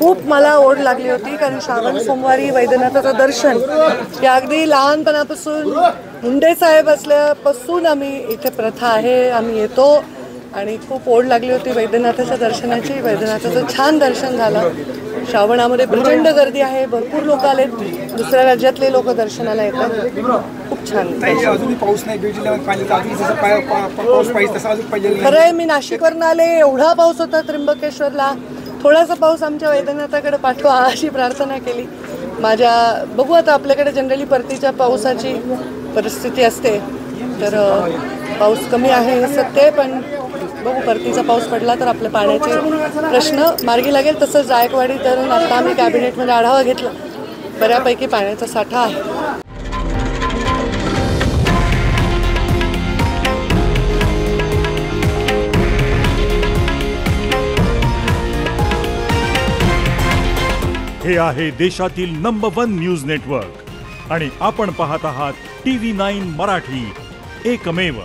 खूप मला ओढ लागली होती, कारण श्रावण सोमवारी वैद्यनाथाचं दर्शन हे अगदी लहानपणापासून मुंडे साहेब असल्यापासून आम्ही इथे प्रथा आहे, आम्ही येतो आणि खूप ओढ लागली होती वैद्यनाथाच्या दर्शनाची. वैद्यनाथाचं छान दर्शन झालं. श्रावणामध्ये प्रचंड गर्दी आहे, भरपूर लोक आलेत, दुसऱ्या राज्यातले लोक दर्शनाला येतात. खूप छान. खरं आहे, मी नाशिकवरून आले, एवढा पाऊस होता त्र्यंबकेश्वरला. थोडासा पाऊस आमच्या वैद्यनाथाकडे पाठवा अशी प्रार्थना केली. बघू आता, आपल्याकडे जनरली परतीच्या पावसाची परिस्थिती असते, तर पाऊस कमी आहे हे सत्य आहे, पण बघू परतीचा पाऊस पडला तर आपले पाण्याचे प्रश्न मार्गी लागेल. तसंच जायकवाडी धरण आता आम्ही कॅबिनेटमध्ये आढावा घेतला, बऱ्यापैकी पाण्याचा साठा आहे. हे आहे देशातील नंबर 1 न्यूज नेटवर्क आणि आपण पाहत आहात TV9 मराठी, एकमेव.